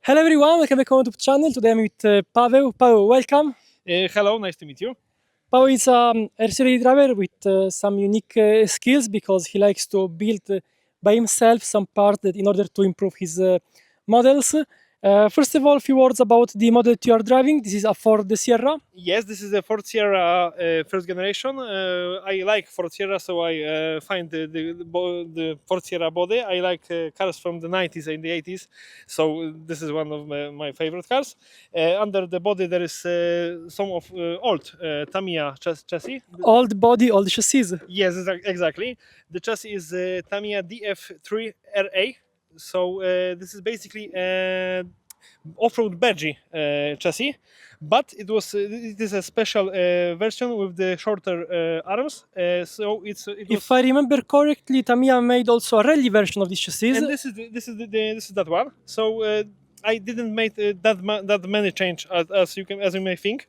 Hello everyone, welcome back on YouTube channel. Today I'm with Pawel. Pawel, welcome. Hello, nice to meet you. Pawel is a RC driver with some unique skills because he likes to build by himself some parts in order to improve his models. First of all, a few words about the model that you are driving. This is a Ford Sierra. Yes, this is the Ford Sierra first generation. I like Ford Sierra, so I find the Ford Sierra body. I like cars from the 90s and the 80s, so this is one of my favorite cars. Under the body there is some of old Tamiya chassis. Old body, old chassis. Yes, exactly. The chassis is Tamiya DF-03Ra. So this is basically off-road badgy chassis, but it is a special version with the shorter arms. So If I remember correctly, Tamiya made also a rally version of this chassis. and this is that one. So I didn't make that many change as you may think.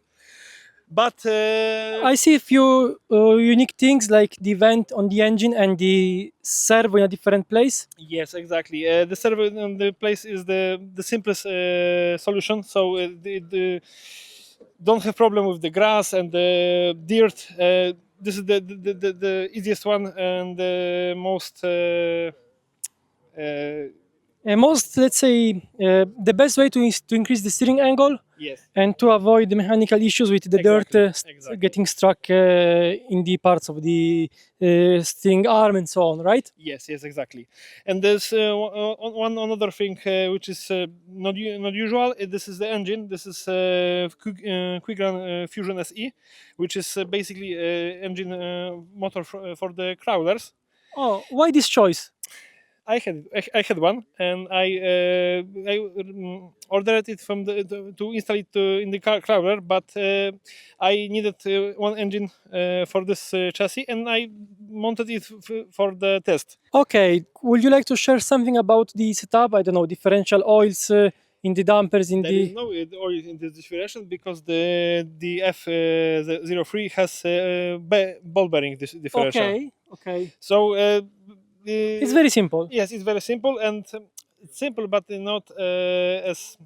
But I see a few unique things like the vent on the engine and the servo in a different place. yes, exactly. The servo in the place is the simplest solution. So don't have problem with the grass and the dirt. This is the easiest one and the most. Most, let's say, the best way to increase the steering angle Yes. and to avoid the mechanical issues with the Exactly, dirt exactly. getting stuck in the parts of the steering arm and so on, right? Yes, exactly. And there's one another thing which is not usual. This is the engine. This is Quick-Run Fusion SE, which is basically engine motor for the crawlers. Oh, why this choice? I had one, and I ordered it from to install it in the crawler, but I needed one engine for this chassis, and I mounted it for the test. Okay, would you like to share something about the setup? I don't know, differential oils in the dampers, in There the... is no oil in this differential because the DF-03 has ball bearing differential. Okay. So It's very simple. yes, it's very simple, and it's simple, but not as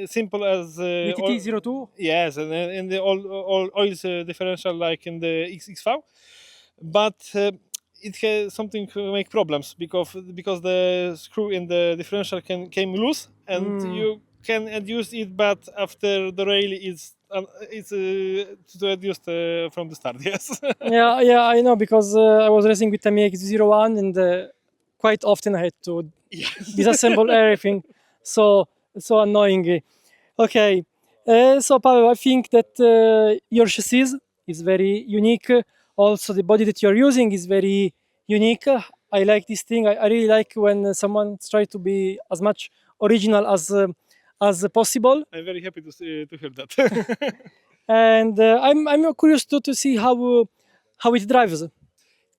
simple as The TT02? yes, and in the all oils differential like in the XXV, but it has something to make problems because the screw in the differential came loose, and you can adjust it, but after the rail is it's to adjust from the start. Yes. Yeah, I know because I was racing with Tamiya X01 and quite often I had to disassemble everything. So annoying. Okay, so Pavel, I think that your chassis is very unique. Also, the body that you're using is very unique. I like this thing. I really like when someone tries to be as much original as possible. I'm very happy to hear that. And I'm curious to see how it drives.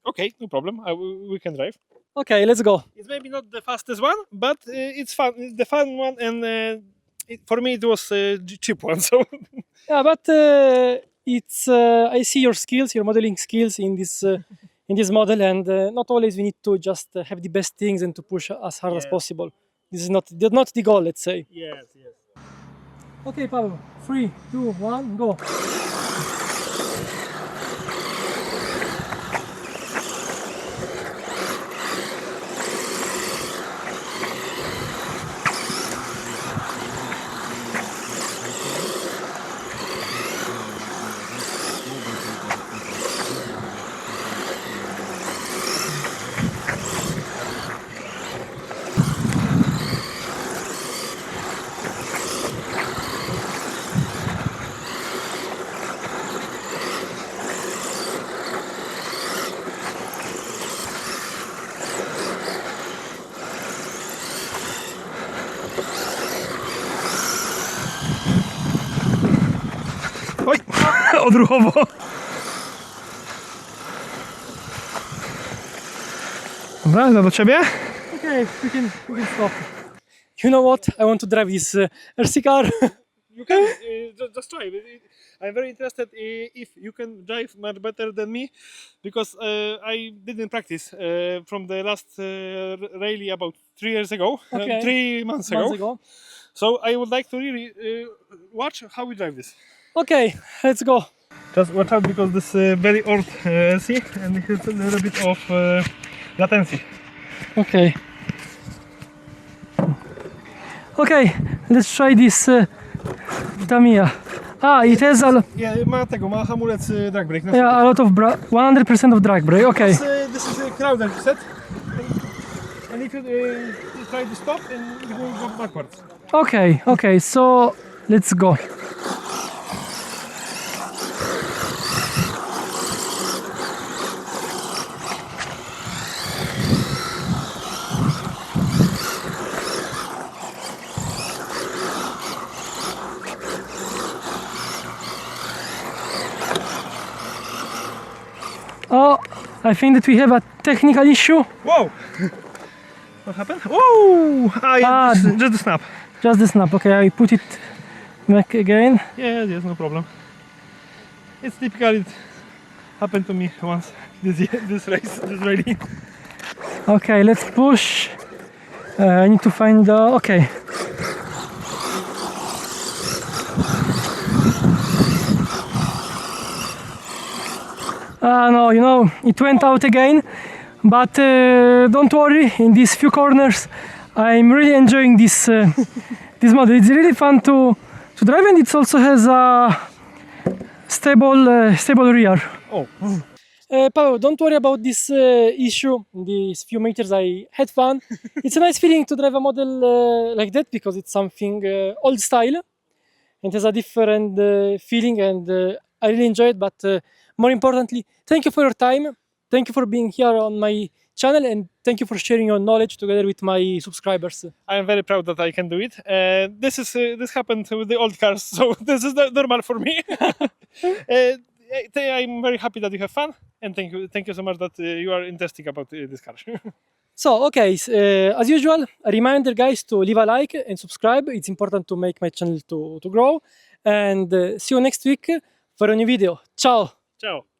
Okay, no problem. We can drive. Okay, let's go. It's maybe not the fastest one, but it's fun. It's the fun one, and for me it was a cheap one. So Yeah, but it's I see your skills, your modeling skills in this model, and not always we need to just have the best things and to push as hard as Yes. possible. This is not the goal, let's say. yes. Okay, Pablo, 3, 2, 1, go. Oj, odruchowo. Dobra, do ciebie? Okay, we can stop. You know what? I want to drive this RC car. You can just try. I'm very interested if you can drive much better than me, because I didn't practice from the last rally about 3 years ago, Okay. 3 months ago. So I would like to really watch how we drive this. Okay, let's go. Just watch out because this very old LC and it has a little bit of latency. Okay. Okay, let's try this Tamiya. Ah, it has Yeah, ma hamulec drag brake. a lot of 100% of drag brake. Okay. This is a crowd set. And if you try to stop and it will go backwards. Okay, okay, so let's go. Oh, I think that we have a technical issue. Whoa! What happened? Whoa! Yeah, just the snap. Just the snap. Okay, I put it back again. Yeah, yes, no problem. It's typical. It happened to me once. This rally. Okay, let's push. I need to find the. Okay. No, you know, it went out again. But don't worry, in these few corners, I'm really enjoying this this model. It's really fun to drive, and it also has a stable rear. Oh. Pawel, don't worry about this issue. These few meters, I had fun. It's a nice feeling to drive a model like that because it's something old style and has a different feeling, and I really enjoy it. But more importantly, thank you for your time. Thank you for being here on my channel, and thank you for sharing your knowledge together with my subscribers. I am very proud that I can do it. This happened with the old cars, so this is normal for me. I'm very happy that you have fun, and thank you so much that you are interested about this car. So, okay, as usual, a reminder, guys, to leave a like and subscribe. It's important to make my channel to grow. And see you next week for a new video. Ciao! Ciao!